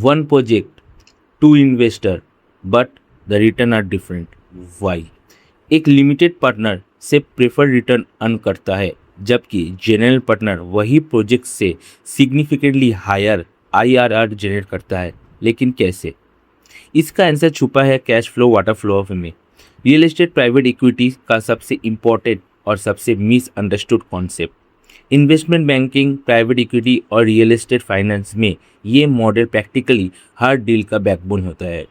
One project, two investor, but the return are different. Why? एक limited partner से preferred return earn करता है, जबकि जनरल पार्टनर वही प्रोजेक्ट से सिग्निफिकेंटली हायर आईआरआर जनरेट करता है. लेकिन कैसे? इसका आंसर छुपा है कैश फ्लो वाटर फ्लो में. रियल एस्टेट प्राइवेट इक्विटी का सबसे इम्पोर्टेंट और सबसे misunderstood concept. Investment banking, private equity और रियल एस्टेट फाइनेंस में ये मॉडल प्रैक्टिकली हर डील का बैकबोन होता है.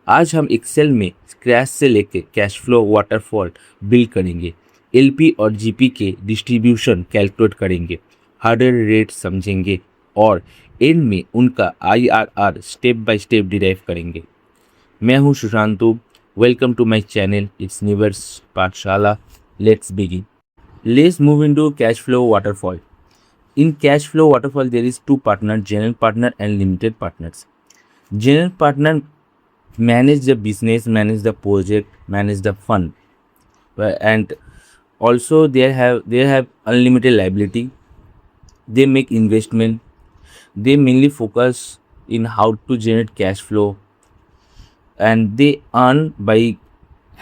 आज हम एक्सेल में स्क्रैच से लेकर कैश फ्लो वाटरफॉल बिल्ड करेंगे, एलपी और जीपी के डिस्ट्रीब्यूशन कैलकुलेट करेंगे, हार्डर रेट समझेंगे और एंड में उनका IRR step by step derive करेंगे. मैं हूं Sushantu. Welcome to my channel. It's निवर्स Pathshala. Let's begin. Let's move into cash flow waterfall. In cash flow waterfall, there is two partners, general partner and limited partners. General partner manage the business, manage the project, manage the fund, and also they have unlimited liability. They make investment. They mainly focus in how to generate cash flow, and they earn by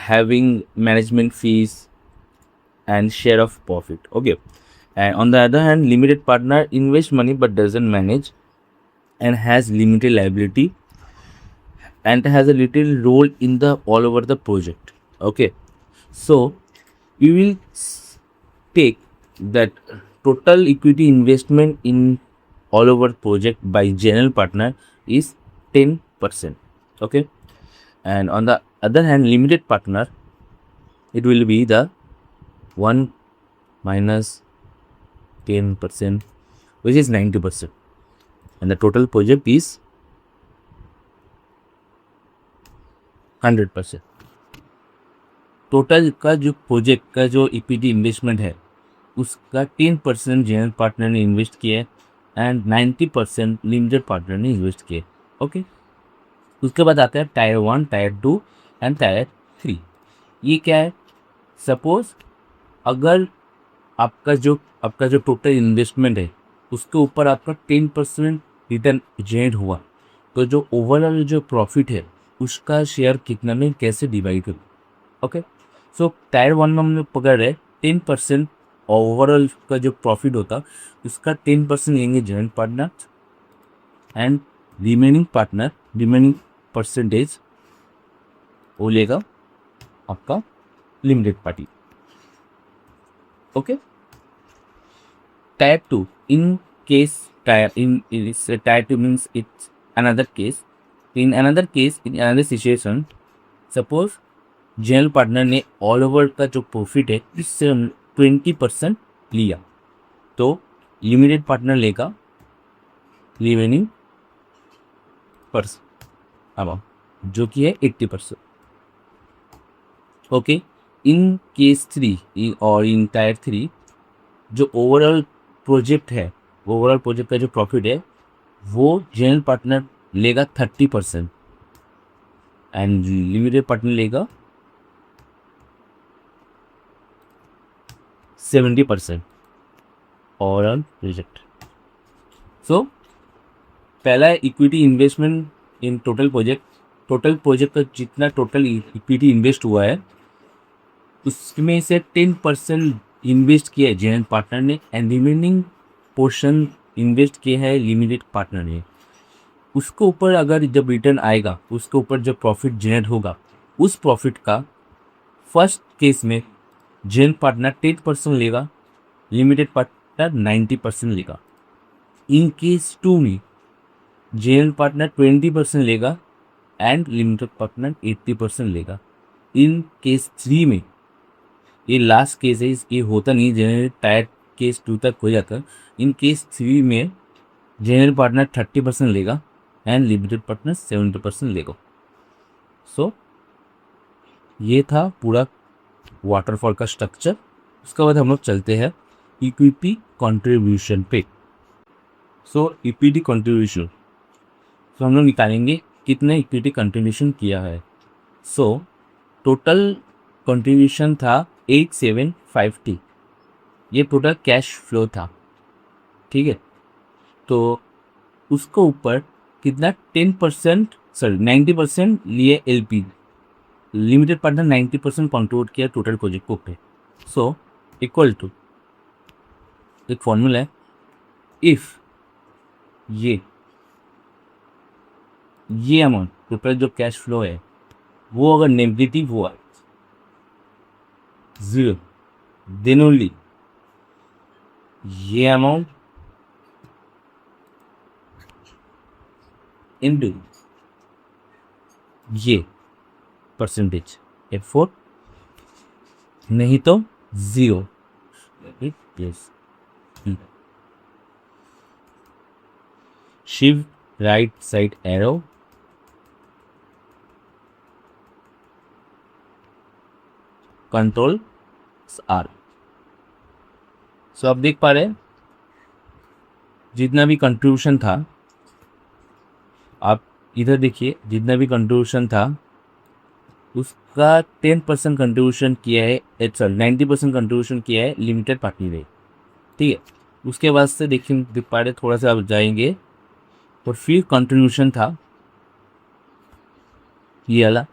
having management fees and share of profit. Okay. And on the other hand, limited partner invests money but doesn't manage and has limited liability and has a little role in the all over the project. Okay. So we will take that total equity investment in all over project by general partner is 10%. Okay. And on the other hand, limited partner, it will be the 1 minus 10%, which is 90%, and the total project is 100%. Total का जो project का जो equity investment है उसका 10% general partner ने invest किया and 90% limited partner ने invest किए. ओके. उसके बाद आता है टायर 1, टायर 2 एंड टायर 3. ये क्या है? सपोज अगर आपका जो टोटल इन्वेस्टमेंट है उसके ऊपर आपका 10% रिटर्न जनरेट हुआ, तो जो ओवरऑल जो प्रॉफिट है उसका शेयर कितना में कैसे डिवाइड हो. ओके. सो टायर 1 में हमने पकड़ रहे 10% ओवरऑल का जो प्रॉफिट होता उसका 10% लेंगे general partner and remaining percentage वो लेगा आपका limited party. Okay. Type 2. In case type 2 means it's another case. In another situation, suppose general partner ने ऑल ओवर का जो प्रॉफिट है इससे 20% लिया, तो लिमिटेड पार्टनर लेगा रिमेनिंग अमाउंट जो कि है 80%. ओके. इन केस 3 और इन टायर 3 जो ओवरऑल प्रोजेक्ट का जो प्रॉफिट है वो जनरल पार्टनर लेगा 30% एंड लिमिटेड पार्टनर लेगा 70% ओवरऑल प्रोजेक्ट. सो पहला है equity investment in total project का जितना टोटल इक्विटी इन्वेस्ट हुआ है उसमें से 10% इन्वेस्ट किया है जनरल पार्टनर ने एंड रिमेनिंग पोर्शन इन्वेस्ट किया है लिमिटेड पार्टनर ने. उसके ऊपर अगर जब रिटर्न आएगा उसके ऊपर जब प्रॉफिट जनरेट होगा उस प्रॉफिट का फर्स्ट केस में जनरल पार्टनर 10% लेगा, लिमिटेड पार्टनर 90% लेगा. इन केस 2 में जनरल पार्टनर 20% लेगा एंड लिमिटेड पार्टनर 80% लेगा. इन केस 3 में ये लास्ट केस है, ये होता नहीं, जनरल टायर केस 2 तक हो जाता. इन केस 3 में जनरल पार्टनर 30% लेगा एंड लिमिटेड पार्टनर 70% लेगा. सो ये था पूरा वाटरफॉल का स्ट्रक्चर. उसके बाद हम लोग चलते हैं इक्विटी कंट्रीब्यूशन पे. सो इक्विटी कंट्रीब्यूशन, तो हम लोग निकालेंगे कितने इक्विटी कंट्रीब्यूशन किया है. सो टोटल कंट्रीब्यूशन था 8750. ये टोटल कैश फ्लो था. ठीक है. तो उसको ऊपर कितना 10%, सॉरी 90% लिए एलपी, लिमिटेड पार्टनर 90% कंट्रीब्यूट किया टोटल प्रोजेक्ट को पे। सो इक्वल टू, एक फॉर्मूला है, इफ ये अमाउंट टोटल जो कैश फ्लो है वो अगर नेगेटिव हुआ 0, देन ओनली ये अमाउंट इनटू ये परसेंटेज F4, नहीं तो 0। Yes, shift right side arrow, control R। सो आप देख पा रहे हैं जितना भी कंट्रीब्यूशन था, आप इधर देखिए, जितना भी कंट्रीब्यूशन था उसका 10% कंट्रीब्यूशन किया है, सॉरी 90% कंट्रीब्यूशन किया है लिमिटेड पार्टनर ने, ठीक है। उसके बाद से देख पा रहे, थोड़ा सा आप जाएंगे और फिर कंट्रीब्यूशन था ये वाला,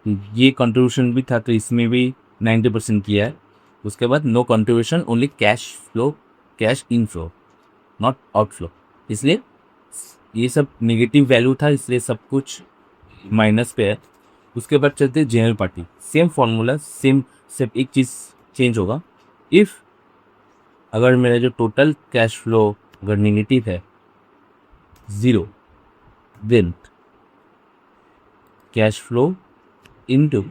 ये कंट्रीब्यूशन भी था तो इसमें भी 90% किया है। उसके बाद no contribution, only cash flow, cash inflow not outflow, इसलिए ये सब नेगेटिव वैल्यू था, इसलिए सब कुछ माइनस पे है। उसके बाद चलते general party, same formula, same, सिर्फ एक चीज़ चेंज होगा। इफ़ अगर मेरा जो टोटल कैश फ्लो अगर नेगेटिव है 0, देन कैश फ्लो इनटू,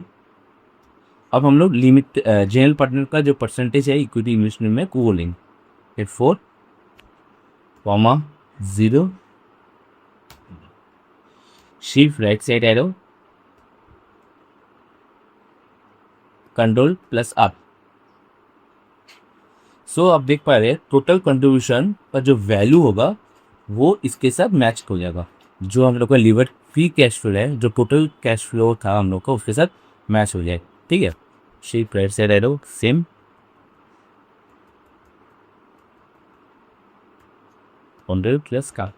अब हम लोग लिमिट जनरल पार्टनर का जो परसेंटेज है इक्विटी इन्वेस्टमेंट में वो लेंगे 4, 0, shift right side arrow, control +R। सो आप देख पा रहे हैं टोटल कंट्रीब्यूशन का जो वैल्यू होगा वो इसके साथ मैच हो जाएगा। जो हम लोग का लिवर फ्री कैश फ्लो है, जो टोटल कैश फ्लो था हम लोग का, उसके साथ मैच हो जाए, ठीक है। Shift right side arrow, same, control +R,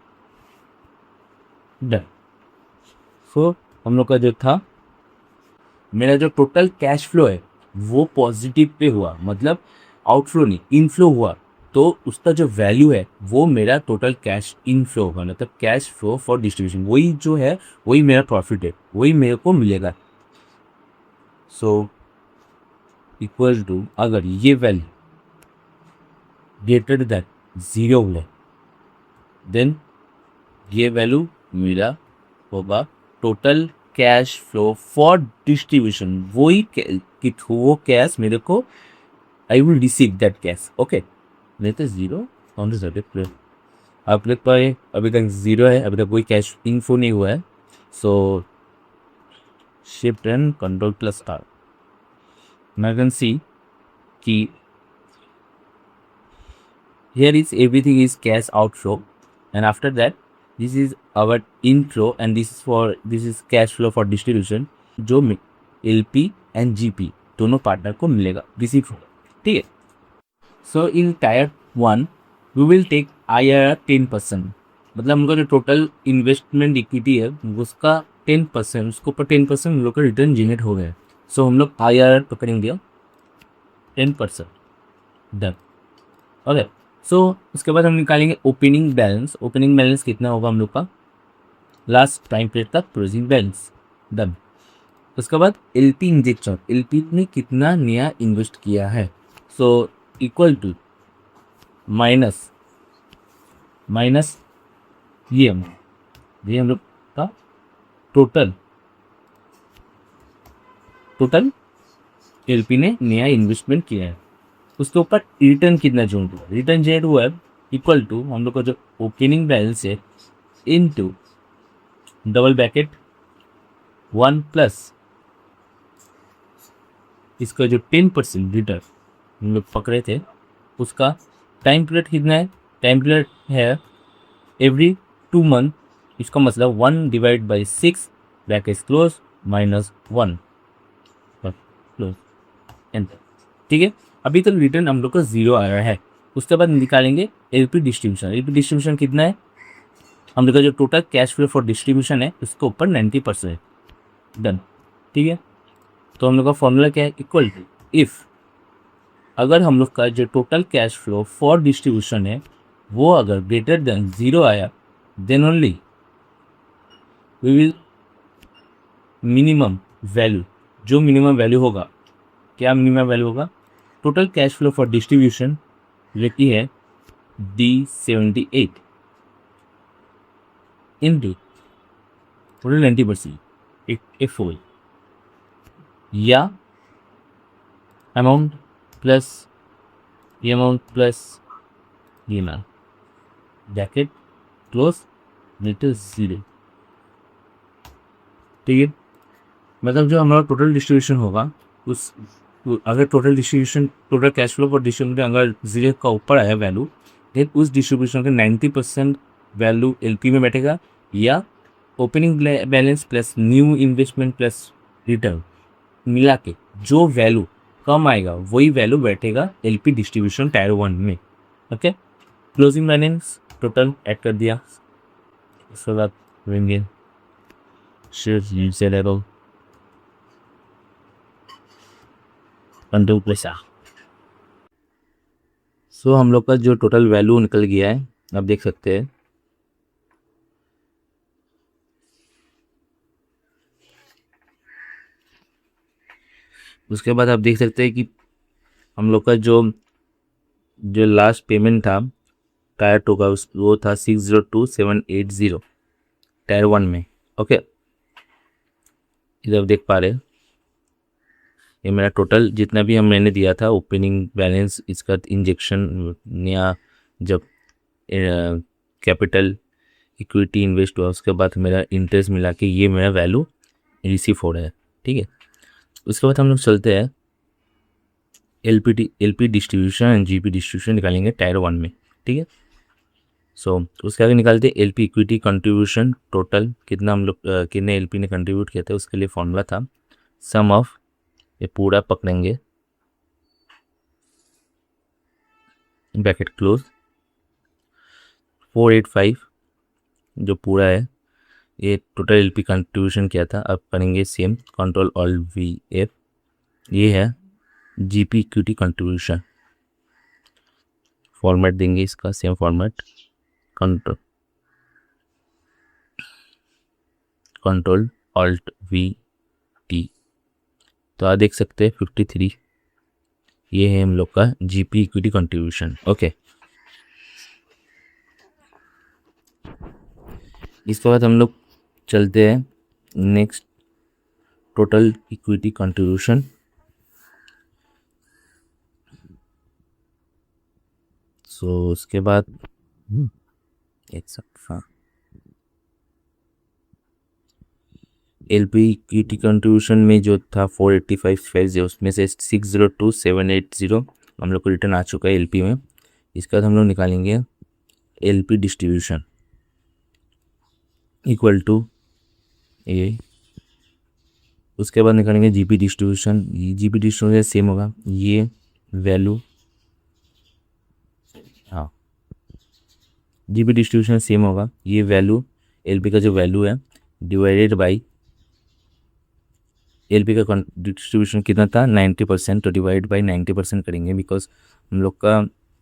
done. So हम लोग का जो था, मेरा जो टोटल कैश फ्लो है वो पॉजिटिव पे हुआ, मतलब आउटफ्लो नहीं, इनफ्लो हुआ, तो उसका जो वैल्यू है वो मेरा टोटल कैश इनफ्लो होगा, मतलब कैश फ्लो फॉर डिस्ट्रीब्यूशन, वही जो है वही मेरा प्रॉफिट है, वही मेरे को मिलेगा। सो इक्वल टू, अगर ये वैल्यू ग्रेटर दैन 0 है, देन ये वैल्यू मेरा होगा total cash flow for distribution, वही वो कैश मेरे को, I will receive that cash, okay. नहीं तो 0 ऑन द, आप लिख पाए अभी तक 0 है, अभी तक कोई कैश इन्फो नहीं हुआ है। So shift and control +R, now you can see कि here is everything is cash outflow, and after that this is our inflow, and this is cash flow for distribution, जो LP and GP दोनों partner को मिलेगा, receive होगा, ठीक है। So in tier 1 we will take IRR 10%, मतलब उनका जो टोटल इन्वेस्टमेंट इक्विटी है उसका 10%, उसके ऊपर 10% हम लोग का रिटर्न जनरेट हो गया है। सो हम लोग IRR पकड़ेंगे 10%, डन, ओके। सो उसके बाद हम निकालेंगे ओपनिंग बैलेंस। ओपनिंग बैलेंस कितना होगा हम लोग का, लास्ट टाइम पीरियड का क्लोजिंग बैलेंस, डन। उसके बाद LP इंजेक्शन, LP ने कितना नया इन्वेस्ट किया है, सो इक्वल टू माइनस ये हम लोग का टोटल LP ने नया इन्वेस्टमेंट किया है, उसके ऊपर रिटर्न कितना जनरेट हुआ, रिटर्न जनरेट हुआ है इक्वल टू हम लोग का जो ओपनिंग बैलेंस है इनटू डबल ब्रैकेट 1 प्लस इसका जो 10% रिटर्न हम लोग पकड़े थे, उसका टाइम पीरियड कितना है, टाइम पीरियड है एवरी 2 मंथ, इसका मतलब 1/6 ब्रैकेट क्लोज -1 क्लोज एंटर, ठीक है। अभी तक रिटर्न हम लोग का 0 आ रहा है। उसके बाद निकालेंगे LP डिस्ट्रीब्यूशन। LP डिस्ट्रीब्यूशन कितना है, हम लोग का जो total cash flow for distribution है उसके ऊपर 90% डन। ठीक है, तो हम लोग का फॉर्मूला क्या है, इक्वल टू इफ़ अगर हम लोग का जो total cash flow for distribution है वो अगर ग्रेटर देन 0 आया then only we will minimum value, जो मिनिमम वैल्यू होगा, क्या मिनिमम वैल्यू होगा, total cash flow for distribution रहती है D78 इंटू टोटल 90% एक फोल या अमाउंट प्लस ये अमाउंट प्लस ये ना ब्रैकेट क्लोज ग्रेटर 0। ठीक है, मतलब जो हमारा टोटल डिस्ट्रीब्यूशन होगा उस अगर total distribution total cash flow पर डिस्ट्रीब्यूशन अगर 0 का ऊपर आया वैल्यू देन उस डिस्ट्रीब्यूशन का 90% वैल्यू एलपी में बैठेगा या opening balance plus new investment plus return मिला के जो वैल्यू कम आएगा वही वैल्यू बैठेगा एलपी डिस्ट्रीब्यूशन टायर 1 में। Okay, closing balance total add कर दिया, उसके बाद रेंगे से लेवल कंट्रोल पैसा। सो हम लोग का जो टोटल वैल्यू निकल गया है आप देख सकते हैं। उसके बाद आप देख सकते हैं कि हम लोग का जो लास्ट पेमेंट था टायर 2 का वो था 602780 टायर 1 में। ओके, इधर देख पा रहे हैं ये मेरा टोटल जितना भी मैंने दिया था ओपनिंग बैलेंस, इसका इंजेक्शन या जब कैपिटल इक्विटी इन्वेस्ट हुआ उसके बाद मेरा इंटरेस्ट मिला के ये मेरा वैल्यू रिसीव हो रहा है। ठीक है, उसके बाद हम लोग चलते हैं LP distribution and GP distribution निकालेंगे टायर 1 में। ठीक है, सो उसके आगे निकालते हैं एलपी इक्विटी कंट्रीब्यूशन टोटल कितना हम लोग कितने एलपी ने कंट्रीब्यूट किया था, उसके लिए फॉर्मूला था सम ऑफ, ये पूरा पकड़ेंगे ब्रैकेट क्लोज 485 जो पूरा है ये टोटल एलपी कंट्रीब्यूशन किया था। अब करेंगे सेम कंट्रोल ऑल VF, ये है जीपी इक्विटी कंट्रीब्यूशन, फॉर्मेट देंगे इसका same format control alt VT। तो आप देख सकते हैं 53 ये है हम लोग का जीपी इक्विटी कंट्रीब्यूशन। ओके, इसके बाद हम लोग चलते हैं नेक्स्ट टोटल इक्विटी कंट्रीब्यूशन। सो उसके बाद एक सेकंड, एलपी इक्विटी कंट्रीब्यूशन में जो था 485 फेज है उसमें से 602780 हम लोग को रिटर्न आ चुका है एलपी में। इसके बाद हम लोग निकालेंगे एलपी डिस्ट्रीब्यूशन इक्वल टू ए, उसके बाद निकालेंगे GP distribution, GP distribution same होगा ये वैल्यू, हाँ जीपी डिस्ट्रीब्यूशन सेम होगा ये वैल्यू एलपी का जो वैल्यू है डिवाइडेड बाई एलपी का डिस्ट्रीब्यूशन कितना था 90%, तो डिवाइड बाई 90% करेंगे बिकॉज हम लोग का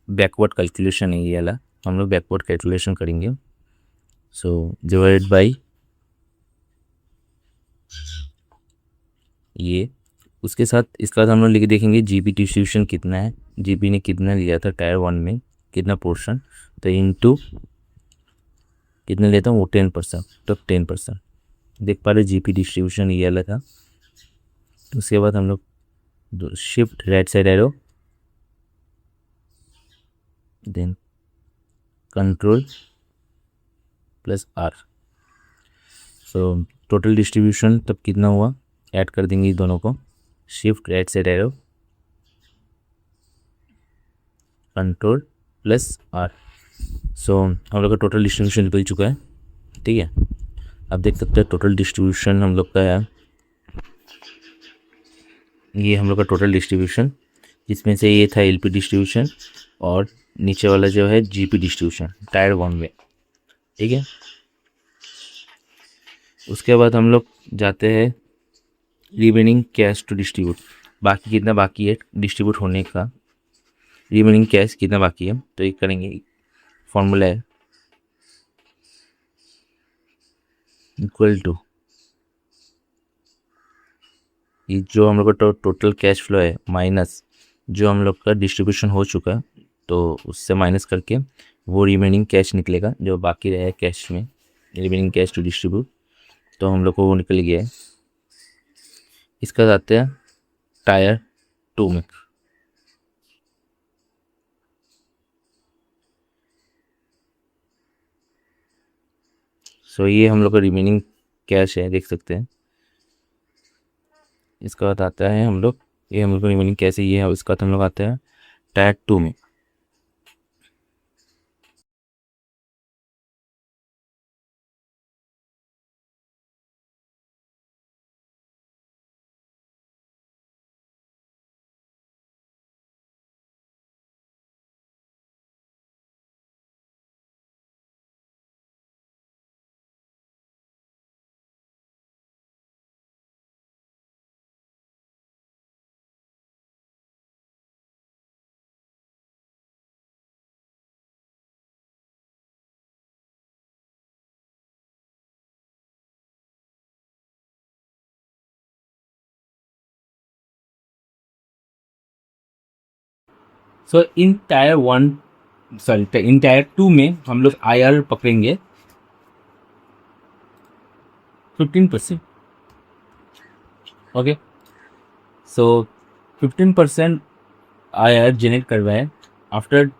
बैकवर्ड कैलकुलेशन है ये वाला, हम लोग बैकवर्ड कैलकुलेशन करेंगे। सो डिवाइड बाई ये, उसके साथ इसके बाद हम लोग लिख देखेंगे जीपी डिस्ट्रीब्यूशन कितना है, जीपी ने कितना लिया था टायर 1 में कितना पोर्शन, तो इनटू कितना लेता हूँ वो 10%, तो 10% देख पा रहे जीपी डिस्ट्रीब्यूशन ये वाला था। उसके बाद हम लोग shift right side arrow then control plus R। So total distribution तब कितना हुआ ऐड कर देंगे इस दोनों को, shift right side arrow control plus R। So हम लोग का टोटल डिस्ट्रीब्यूशन निकल चुका है। ठीक है, आप देख सकते हैं टोटल डिस्ट्रीब्यूशन हम लोग का है, ये हम लोग का टोटल डिस्ट्रीब्यूशन जिसमें से ये था एलपी डिस्ट्रीब्यूशन और नीचे वाला जो है जीपी डिस्ट्रीब्यूशन टायर 1 में। ठीक है, उसके बाद हम लोग जाते हैं रिमेनिंग कैश टू डिस्ट्रीब्यूट, बाकी कितना बाकी है डिस्ट्रीब्यूट होने का, रिमेनिंग कैश कितना बाकी है, तो एक करेंगे, फॉर्मूला है इक्वल टू ये जो हम लोग का टोटल कैश फ्लो है माइनस जो हम लोग का डिस्ट्रीब्यूशन हो चुका, तो उससे माइनस करके वो रिमेनिंग कैश निकलेगा जो बाकी रहा है कैश में, रिमेनिंग कैश टू डिस्ट्रीब्यूट, तो हम लोग को वो निकल गया है। इसका जाते हैं टायर 2 में। सो ये हम लोग का रिमेनिंग कैश है, देख सकते हैं। इसका बाद आता है हम लोग, ये हम लोग का रिमेनिंग कैश है ये है, इसका बाद हम लोग आते हैं टायर 2 में। So in tier 1 sorry in tier 2 में हम लोग IR पकड़ेंगे 15%। ओके, सो 15% IR जनरेट करवाए after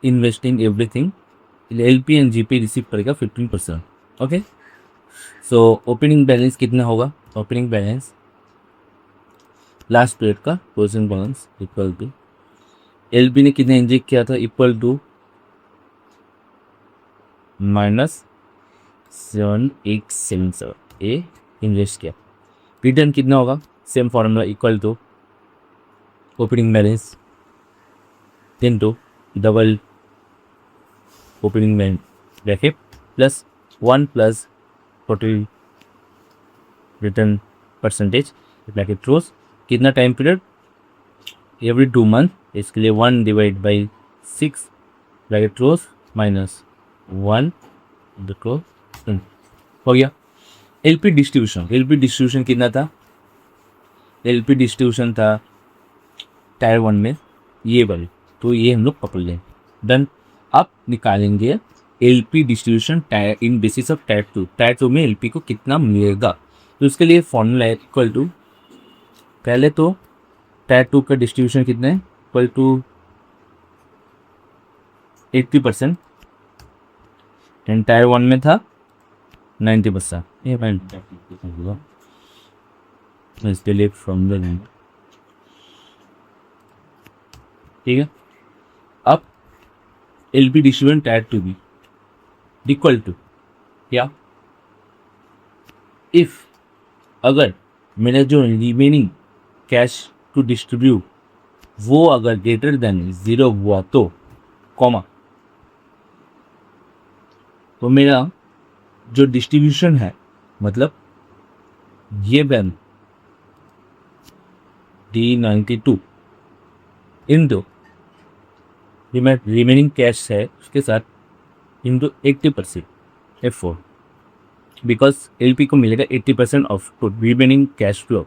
investing everything, LP and GP receive करेगा 15%। ओके, सो ओपनिंग बैलेंस कितना होगा, ओपनिंग बैलेंस लास्ट पीरियड का closing balance equal to LP ने कितना इंजेक्ट किया था इक्वल टू -7877 ए इन्वेस्ट किया, रिटर्न कितना होगा same formula equal to opening balance into double opening bracket plus 1 plus 40 return percentage bracket close, कितना टाइम पीरियड एवरी 2 मंथ, इसके लिए 1 divide by 6 bracket close -1 close हो गया। LP डिस्ट्रीब्यूशन कितना था, LP डिस्ट्रीब्यूशन था टायर 1 में ये वाली, तो ये हम लोग पकड़ लें डन। अब निकालेंगे LP distribution tyre in basis of tyre 2, tyre 2 में LP को कितना मिलेगा, तो उसके लिए फॉर्मूला है इक्वल टू, पहले तो टायर 2 का डिस्ट्रीब्यूशन कितना है इक्वल टू 80% एंड टायर 1 में था 90%। ये डिलीट फ्रॉम द, ठीक है। अब LP डिस्ट्रीब्यूशन टायर 2 भी इक्वल टू क्या, इफ अगर मेरा जो रिमेनिंग कैश टू डिस्ट्रीब्यूट वो अगर ग्रेटर देन 0 हुआ तो कॉमा, तो मेरा जो डिस्ट्रीब्यूशन है मतलब ये ban D92 into remaining cash है उसके साथ इंटू 80% F4, बिकॉज LP को मिलेगा 80% ऑफ रिमेनिंग कैश फ्लो।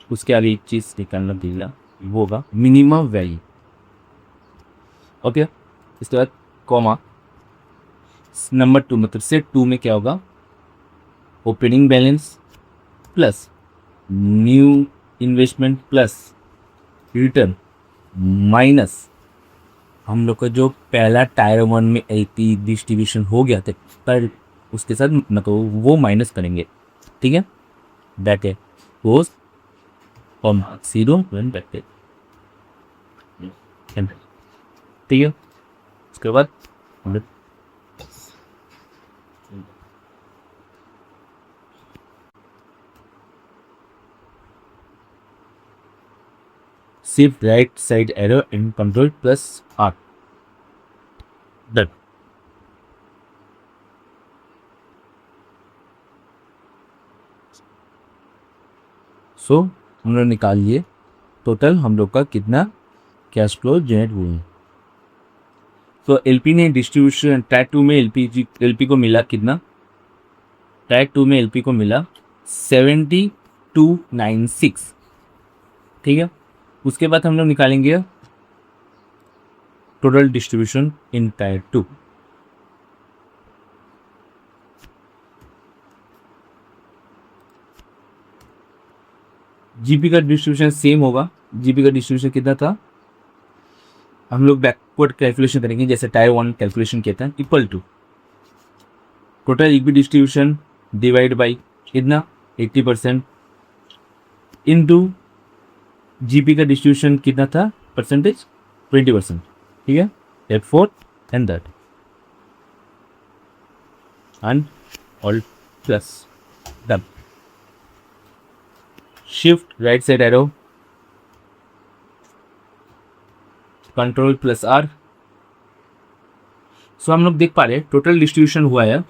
उसके आगे एक चीज़ निकालना दिला वो होगा मिनिमम वैल्यू। ओके, इसके बाद कॉमा नंबर 2 मतलब सेट 2 में क्या होगा, opening balance plus new investment plus return minus हम लोग का जो पहला टायर 1 में LP डिस्ट्रीब्यूशन हो गया था पर उसके साथ मतलब वो माइनस करेंगे, ठीक है। ब्रैकेट क्लोज फ्रॉम 0 ब्रैकेट, ठीक है। उसके बाद shift right side arrow and control plus R, done। सो हम लोग निकाल लिए टोटल हम लोग का कितना कैश फ्लो जनरेट हुए हैं। तो एलपी ने डिस्ट्रीब्यूशन ट्रैक 2 में एलपी को मिला कितना, ट्रैक 2 में एलपी को मिला 7296, ठीक है। उसके बाद हम लोग निकालेंगे total distribution in tier 2। GP का डिस्ट्रीब्यूशन सेम होगा। जीपी का डिस्ट्रीब्यूशन कितना था, हम लोग बैकवर्ड कैलकुलेशन करेंगे जैसे टायर 1 कैलकुलेशन किया था, equal to total equity distribution divide by कितना 80% इनटू जीपी का डिस्ट्रीब्यूशन कितना था परसेंटेज 20%, ठीक है। That four and that and all plus done. Shift right side arrow, control plus R. So हम लोग देख पा रहे हैं टोटल डिस्ट्रीब्यूशन हुआ है,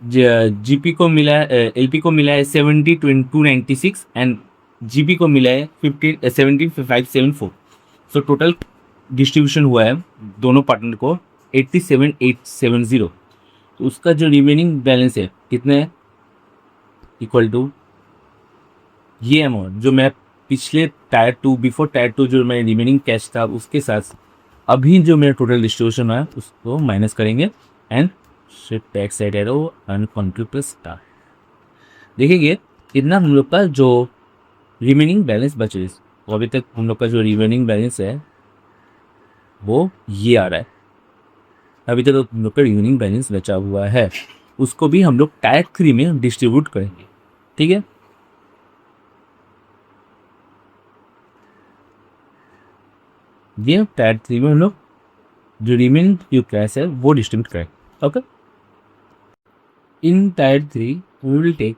जीपी को मिला है, एलपी को मिला है 70,296 एंड जीपी को मिला है 17,574। सो टोटल डिस्ट्रीब्यूशन हुआ है दोनों पार्टनर को 87,870। तो उसका जो रिमेनिंग बैलेंस है कितने है, इक्वल टू ये अमाउंट जो मैं पिछले टायर 2 बिफोर टायर 2 जो मेरा रिमेनिंग कैश था उसके साथ अभी जो मेरा टोटल डिस्ट्रीब्यूशन है उसको माइनस करेंगे and shift tax side arrow and control plus star. देखेंगे इतना हम लोग का जो रिमेनिंग बैलेंस बचे है, वो अभी तक हम लोग का जो रिमेनिंग बैलेंस है वो ये आ रहा है। अभी तक हम लोग का रिमेनिंग बैलेंस बचा हुआ है, उसको भी हम लोग टायर 3 में डिस्ट्रीब्यूट करेंगे, ठीक है। ये टायर 3 में हम लोग जो रिमेनिंग जो कैश है वो डिस्ट्रीब्यूट करेंगे, okay. In tier 3 we will take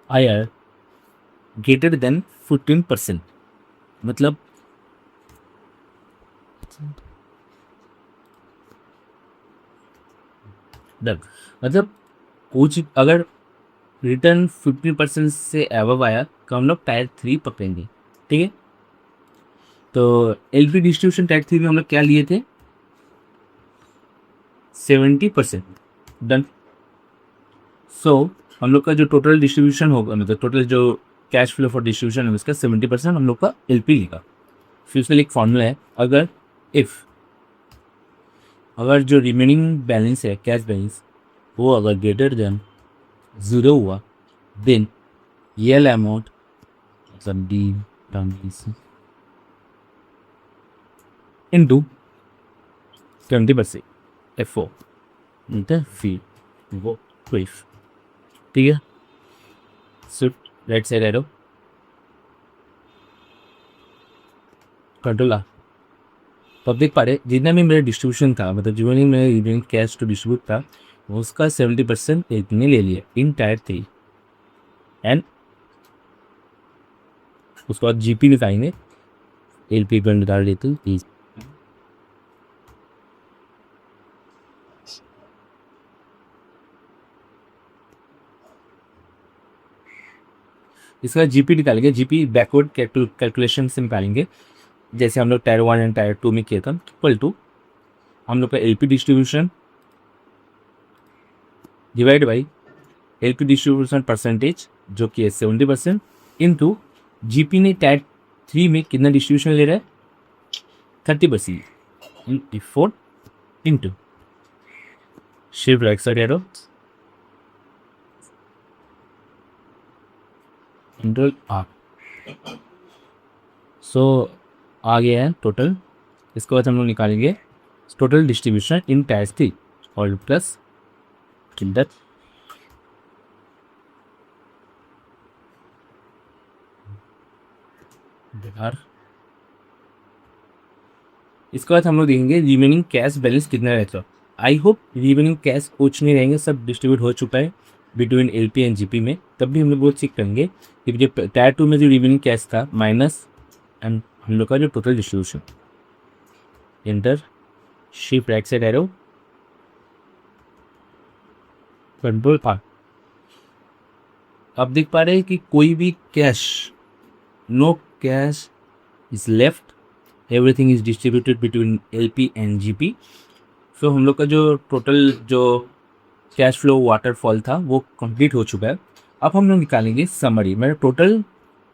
IR greater than 15%, मतलब डर मतलब कुछ अगर रिटर्न 15% से एवव आया तो हम लोग टायर 3 पकड़ेंगे, ठीक है। तो एलपी डिस्ट्रीब्यूशन टायर 3 में हम लोग क्या लिए थे 70%, डन। सो हम लोग का जो टोटल डिस्ट्रीब्यूशन होगा मतलब टोटल जो कैश फ्लो फॉर डिस्ट्रीब्यूशन है उसका 70% हम लोग का एलपी लेगा। फिर उसके लिए एक फॉर्मूला है, अगर जो रिमेनिंग बैलेंस है कैश बैलेंस वो अगर ग्रेटर देन 0 हुआ देन यल अमाउंट मतलब डी इंटू 20% F4 फिर वो 12, ठीक है। Shift right side arrow control आ। तो आप देख पा रहे जितना भी मेरा डिस्ट्रीब्यूशन था मतलब जो भी मेरा रिमेनिंग कैश टू डिस्ट्रीब्यूट था उसका 70% इतने ले लिया इन टायर 3 एंड उसके बाद जीपी निकालेंगे, एलपी पर डाल देते हैं। इसका जीपी निकालेंगे, जीपी बैकवर्ड कैलकुलेशन से निकालेंगे जैसे हम लोग टायर 1 एंड टायर 2 में किया था, इक्वल टू हम लोग का LP distribution divide by LP distribution percentage जो कि है 70% इंटू जीपी ने टायर 3 में कितना डिस्ट्रीब्यूशन ले रहा है 30% 4 into shift right side arrow control R. So आ गया है टोटल। इसके बाद हम लोग निकालेंगे टोटल डिस्ट्रीब्यूशन इन टायर 3 और प्लस किंडर बिहार। इसके बाद हम लोग देखेंगे रिमेनिंग कैश बैलेंस कितना रहता है। आई होप रिमेनिंग कैश कुछ नहीं रहेंगे, सब डिस्ट्रीब्यूट हो चुका है बिटवीन एलपी एंड जीपी में। तब भी हम लोग वो चेक करेंगे कि जो टायर 2 में जो रिमेनिंग कैश था माइनस एंड हम लोग का जो total distribution enter shift right side arrow control R. आप देख पा रहे हैं कि कोई भी cash, no cash is left, everything is distributed between LP and GP. So हम लोग का जो टोटल जो कैश फ्लो वाटरफॉल था वो कंप्लीट हो चुका है। अब हम लोग निकालेंगे समरी, मेरा टोटल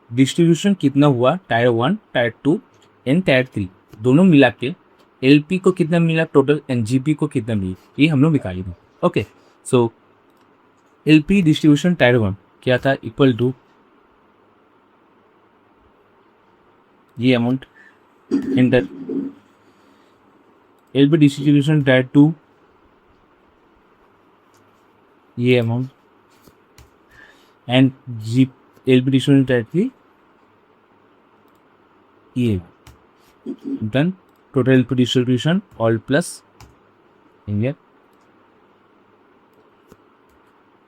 डिस्ट्रीब्यूशन कितना हुआ टायर 1, टायर 2 एंड टायर 3 दोनों मिला के, एलपी को कितना मिला टोटल एंड जीपी को कितना मिला, ये हम लोग निकालेंगे। Okay, so LP distribution tier 1 क्या था, इक्वल टू ये amount enter. LP distribution tier 2 ये अमाउंट एंड जी एलपी डिस्ट्रीब्यूशन टायर 3 ये done. Total LP distribution all plus India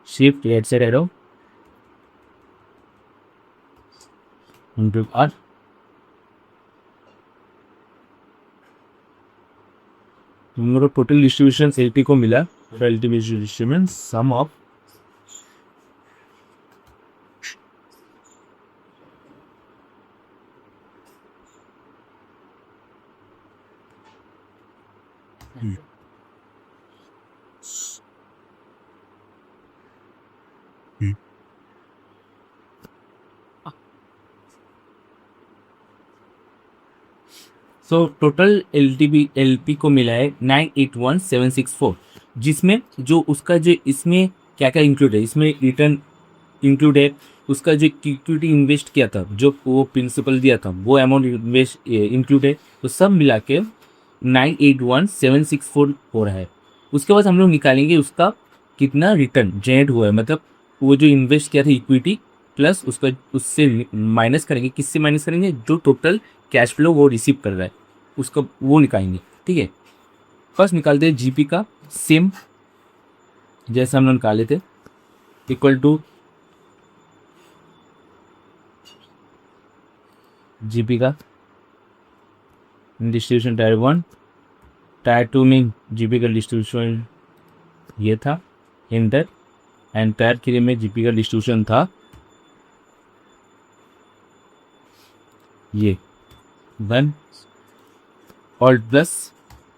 shift right side arrow into R। हम लोग को टोटल डिस्ट्रीब्यूशन एलपी को मिला, total distribution sum of so total LP को मिला है 981764, जिसमें जो उसका जो इसमें क्या क्या इंक्लूड है, इसमें रिटर्न इंक्लूड है, उसका जो इक्विटी इन्वेस्ट किया था, जो वो प्रिंसिपल दिया था वो अमाउंट इन्वेस्ट इंक्लूड है, तो सब मिला के 981764 हो रहा है। उसके बाद हम लोग निकालेंगे उसका कितना रिटर्न जनरेट हुआ है, मतलब वो जो इन्वेस्ट किया था इक्विटी प्लस उसका उससे माइनस करेंगे, किससे माइनस करेंगे, जो टोटल कैश फ्लो वो रिसीव कर रहा है उसका वो निकालेंगे। ठीक है, फर्स्ट निकालते हैं जीपी का, सेम जैसे हम लोग निकाले थे, इक्वल टू जीपी का डिस्ट्रीब्यूशन टायर 1, टायर 2 में जीपी का डिस्ट्रीब्यूशन ये था इंटर, एंड टायर 3 में जीपी का डिस्ट्रीब्यूशन था ये 1 all plus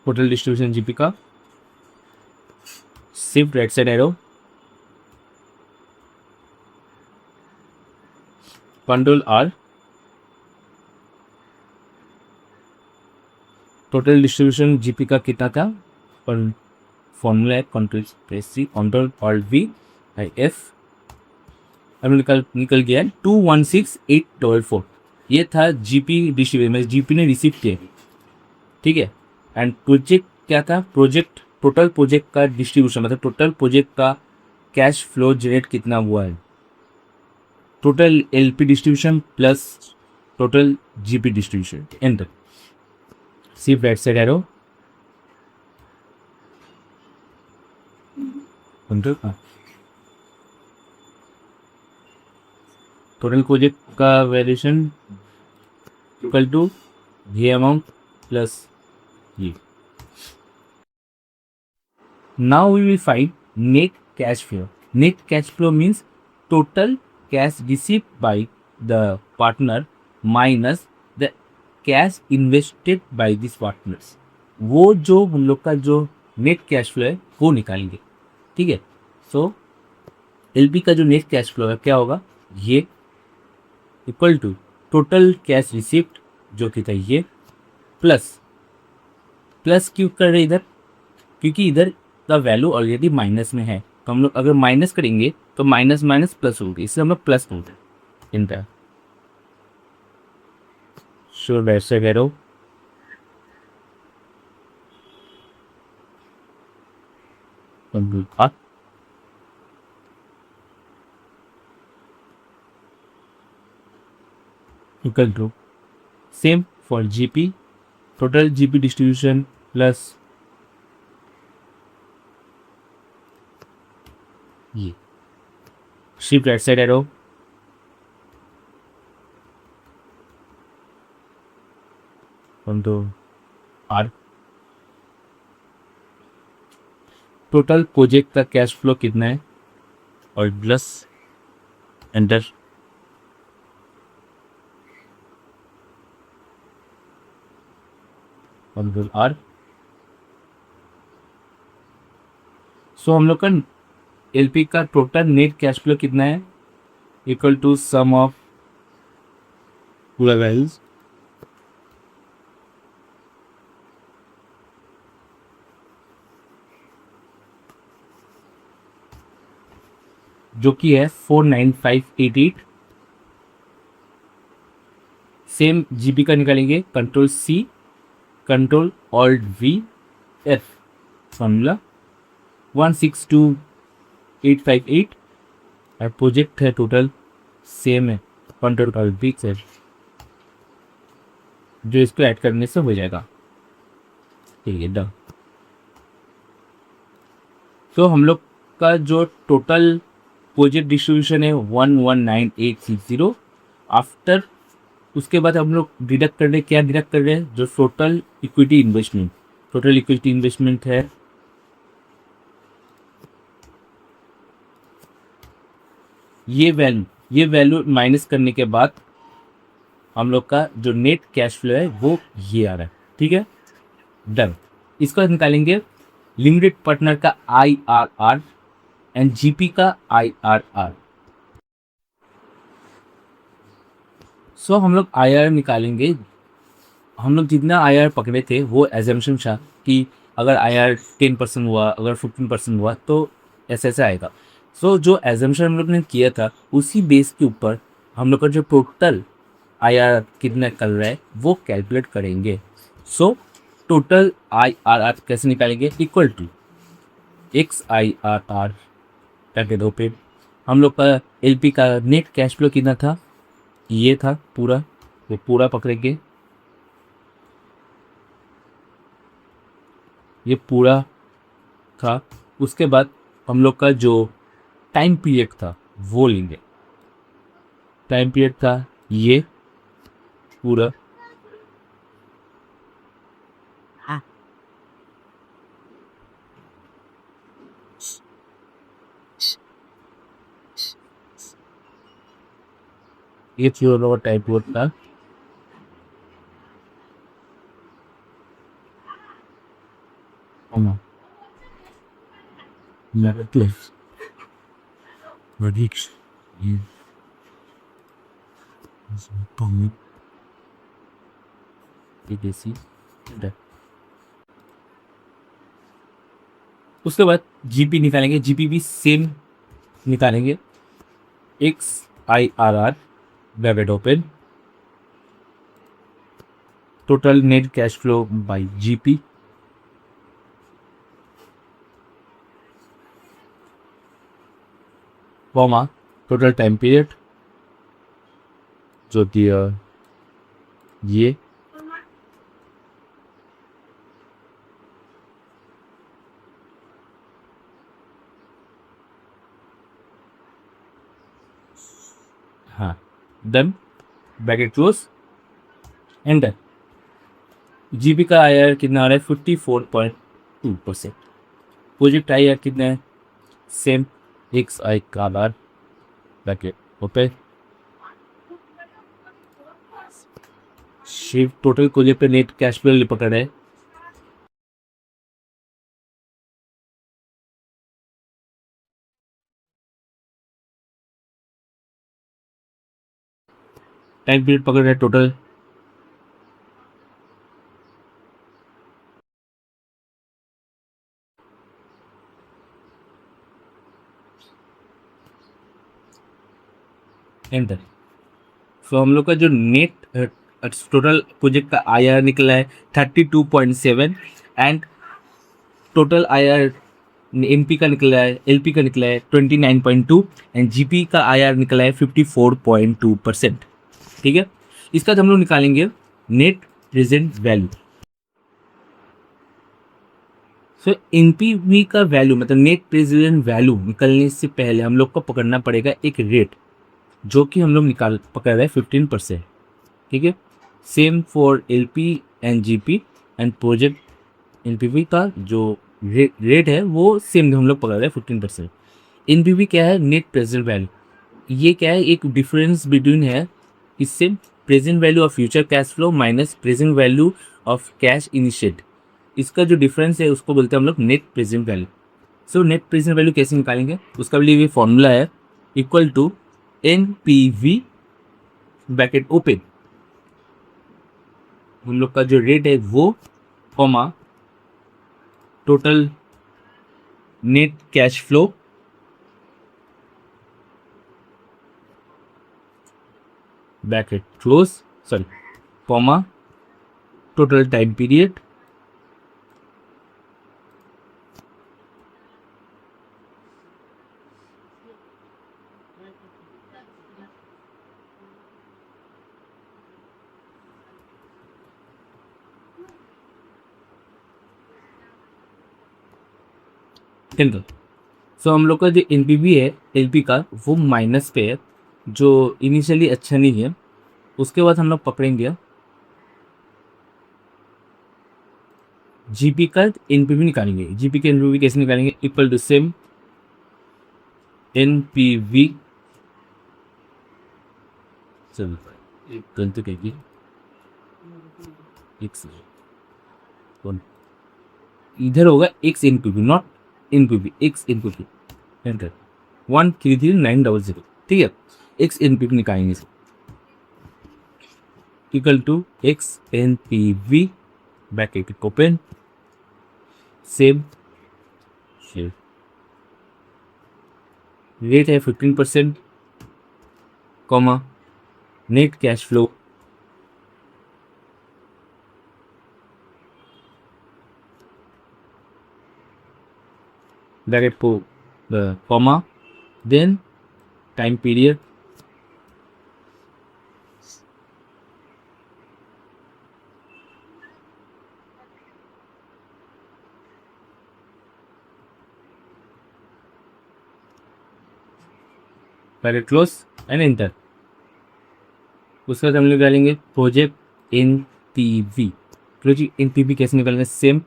total distribution GP का, shift right side arrow, control R, total distribution GP का कितना था, पर फॉर्मूला है control press C, control alt V I F, अब निकल गया 216844, ये था जीपी डिस्ट्रीब्यूशन, जीपी ने रिसीव किया। ठीक है, एंड प्रोजेक्ट क्या था, प्रोजेक्ट टोटल प्रोजेक्ट का डिस्ट्रीब्यूशन, मतलब टोटल प्रोजेक्ट का कैश फ्लो जनरेट कितना हुआ है, total LP distribution plus total GP distribution, enter, shift right side arrow, total project का वैल्यूएशन इक्वल टू ये अमाउंट प्लस ये। Now we will find net cash flow. Net cash flow means total cash receive by the partner minus the cash invested by this partners, वो जो हम लोग का जो net cash flow है वो निकालेंगे। ठीक है, सो एलपी का जो नेट कैश फ्लो है क्या होगा, ये equal to total cash received जो कि था ये, प्लस क्यों कर रहे इधर, क्योंकि इधर का वैल्यू ऑलरेडी माइनस में है, तो हम लोग अगर माइनस करेंगे तो माइनस माइनस प्लस होगी, इससे हम लोग प्लस होंगे इंटर। श्योर वैसे कह रहा हूँ, equal to same for GP, total GP distribution plus ये, शिफ्ट राइट साइड एरो, तो आर, टोटल प्रोजेक्ट का कैश फ्लो कितना है और plus enter. Control R. So हम लोग का एलपी का टोटल नेट कैश फ्लो कितना है, इक्वल टू सम ऑफ पूरा वैल्यूज जो कि है 49588। सेम जीबी का निकालेंगे, control C, control alt V F, formula 162858। और प्रोजेक्ट है टोटल सेम है, कंट्रोल ऑल्ट वी से, जो इसको ऐड करने से हो जाएगा। ठीक है, डन। तो हम लोग का जो टोटल प्रोजेक्ट डिस्ट्रीब्यूशन है 119860। आफ्टर उसके बाद हम लोग डिडक्ट कर रहे हैं, क्या डिडक्ट कर रहे हैं, जो total equity investment, total equity investment है ये वैल्यू माइनस करने के बाद हम लोग का जो नेट कैश फ्लो है वो ये आ रहा है। ठीक है, डन। इसको निकालेंगे लिमिटेड पार्टनर का IRR एंड जीपी का IRR। सो हम लोग IRR निकालेंगे। हम लोग जितना IRR पकड़े थे वो एजम्पशन था कि अगर IRR 10% हुआ, अगर 15% हुआ तो ऐसे ऐसे आएगा। सो जो एजम्पशन हम लोग ने किया था उसी बेस के ऊपर हम लोग का जो टोटल IRR कितना कर रहा है वो कैलकुलेट करेंगे। सो टोटल IRR कैसे निकालेंगे, इक्वल टू XIRR करके दो पे। हम लोग का LP का नेट कैश फ्लो कितना था, ये था पूरा, वो पूरा पकड़ेंगे, ये पूरा था। उसके बाद हम लोग का जो टाइम पीरियड था वो लेंगे, टाइम पीरियड था ये पूरा, ये पूरा टाइम पीरियड था। Negative. Radix. ये देसी। उसके बाद जीपी निकालेंगे, जीपी भी सेम निकालेंगे, XIRR bracket open, total net cash flow by GP, comma total time period जो दिया ये, हाँ, then bracket close, enter. GB का IRR कितना आ रहा है, 54.2%। प्रोजेक्ट IRR कितना है, same XIRR bracket open, shift total को पे नेट कैश फ्लो पकड़ है, टाइम पीरियड पकड़ रहा है टोटल, एंटर। सो हम लोग का जो नेट टोटल प्रोजेक्ट का IRR निकला है 32.7 एंड टोटल IRR MP का निकला है, LP का निकला है 29.2 एंड GP का IRR निकला है 54.2%। ठीक है, इसका हम लोग निकालेंगे नेट प्रेजेंट वैल्यू। सो NPV का वैल्यू मतलब नेट प्रेजेंट वैल्यू निकलने से पहले हम लोग को पकड़ना पड़ेगा एक रेट, जो कि हम लोग पकड़ रहे हैं 15%। ठीक है, same for LP and GP and project NPV का जो रेट है वो सेम हम लोग पकड़ रहे हैं 15%। NPV क्या है, नेट प्रेजेंट वैल्यू, ये क्या है, एक डिफरेंस बिटवीन है इससे, present value of future cash flow minus present value of cash initiate, इसका जो डिफरेंस है उसको बोलते हैं हम लोग net present value. So net present value कैसे निकालेंगे, उसका लिए ये फॉर्मूला है equal to NPV bracket open, हम लोग का जो रेट है वो, comma total net cash flow bracket close, sorry, comma total time period tenth. So हम लोग का जो NPV है LP का वो माइनस पे है, जो इनिशियली अच्छा नहीं है। उसके बाद हम लोग पकड़ेंगे GP का NPV निकालेंगे। GP का NPV कैसे निकालेंगे, इक्वल टू सेम NPV, चलो गलती कहेगी कौन, इधर होगा X NPV not NPV, X NPV enter 133900, ठीक है। X NPV निकालेंगे equal to X NPV bracket open, same share, rate है 15%, comma net cash flow bracket comma then time period bracket close and enter. उसके बाद हम लोग डालेंगे project NPV। Project NPV कैसे निकालेंगे, same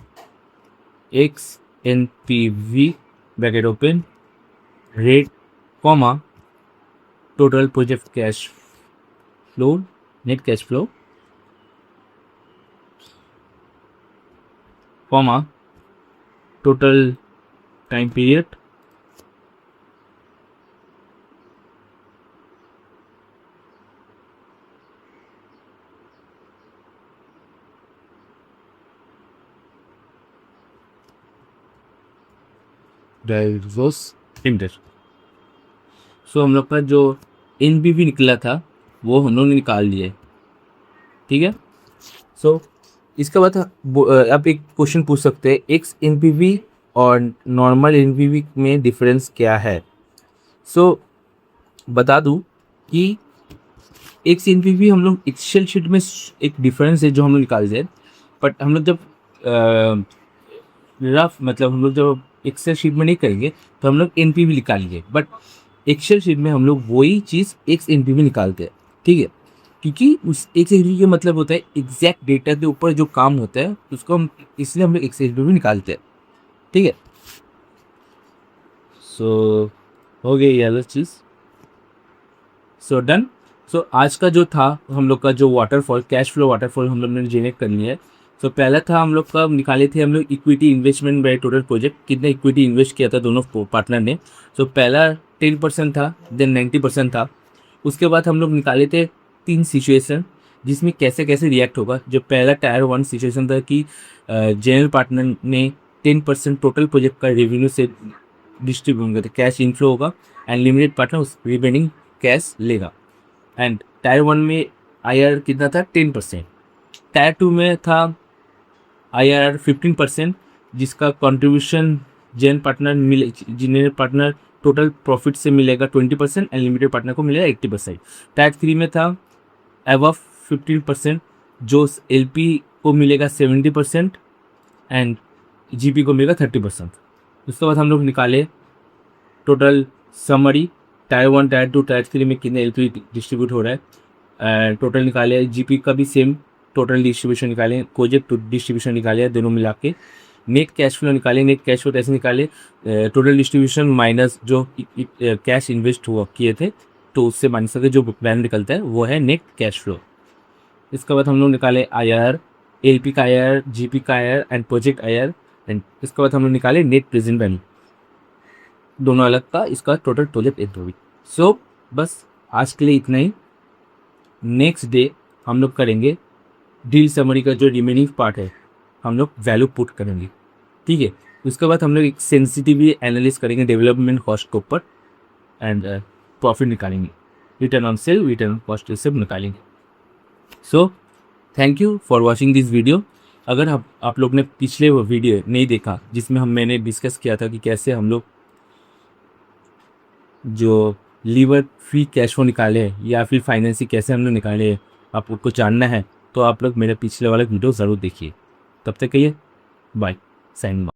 X NPV bracket open, rate comma total project cash flow net cash flow comma total time period divers limited. So हम लोग का जो NPV निकला था वो हम लोग ने निकाल लिया है, ठीक है। सो इसके बाद आप एक क्वेश्चन पूछ सकते हैं, X NPV और नॉर्मल NPV में डिफरेंस क्या है। सो बता दूं कि X NPV हम लोग एक्सेल शीट में एक डिफरेंस है जो हम लोग निकालते हैं, बट हम लोग जब रफ मतलब हम लोग जब एक्सेल शीट में नहीं करेंगे तो हम लोग NPV निकालेंगे, बट एक्सेल शीट में हम लोग वही चीज़ X NPV निकालते हैं, ठीक है। क्योंकि उस X NPV का मतलब होता है एग्जैक्ट डेटा के ऊपर जो काम होता है उसको हम, इसलिए हम लोग X NPV निकालते हैं, ठीक है। सो हो गई ये अलग चीज़, सो डन। सो आज का जो था हम लोग का जो वाटरफॉल कैश फ्लो वाटरफॉल हम लोग ने जनरेट कर लिया है। सो पहला था हम लोग का निकाले थे हम लोग equity investment by total project, कितना इक्विटी इन्वेस्ट किया था दोनों पार्टनर ने। सो पहला 10% था, देन 90% था। उसके बाद हम लोग निकाले थे 3 सिचुएशन जिसमें कैसे कैसे रिएक्ट होगा। जो पहला टायर 1 सिचुएशन था कि जनरल पार्टनर ने 10% टोटल प्रोजेक्ट का रेवेन्यू से डिस्ट्रीब्यूट करते कैश इनफ्लो होगा एंड लिमिटेड पार्टनर उस रिमेनिंग कैश लेगा। एंड टायर 1 में IRR कितना था, 10%। टायर 2 में था IRR 15%, जिसका contribution general partner total profit से मिलेगा 20% एंड लिमिटेड पार्टनर को मिलेगा 80%। टायर 3 में था अबव 15%, जो LP को मिलेगा 70% एंड GP को मिलेगा 30%। उसके बाद हम लोग निकाले total summary, tyre 1 tyre 2 tyre 3 में कितने LP डिस्ट्रीब्यूट हो रहा है, टोटल निकाले। GP का भी सेम टोटल डिस्ट्रीब्यूशन निकालें, प्रोजेक्ट डिस्ट्रीब्यूशन निकाले, दोनों मिला के नेट कैश फ्लो निकालें। नेट कैश फ्लो कैसे निकाले, टोटल डिस्ट्रीब्यूशन माइनस जो कैश इन्वेस्ट हुआ किए थे तो उससे माइनस करके जो वैल्यू निकलता है वो है नेट कैश फ्लो। इसके बाद हम लोग निकाले IR, LP का IR, GP का IR and project IR, and इसके बाद हम लोग निकाले नेट प्रेजेंट वैल्यू, दोनों अलग का, इसका टोटल प्रोजेक्ट एंट्री। सो बस आज के लिए इतना ही। नेक्स्ट डे हम लोग करेंगे डील समरी का जो रिमेनिंग पार्ट है, हम लोग वैल्यू पुट करेंगे, ठीक है। उसके बाद हम लोग एक सेंसिटिविटी एनालिसिस करेंगे डेवलपमेंट कॉस्ट के ऊपर एंड प्रॉफिट निकालेंगे, return on sale, return on cost ये सब निकालेंगे। So thank you for watching this video. अगर आप लोग ने पिछले वो वीडियो नहीं देखा जिसमें मैंने डिस्कस किया था कि कैसे हम लोग जो लीवर फ्री कैश फ्लो निकाले हैं या फिर फाइनेंसिंग कैसे हम लोग निकाले हैं, आप लोग को जानना है तो आप लोग मेरे पिछले वाला वीडियो ज़रूर देखिए। तब तक कहिए बाय, साइन ऑफ।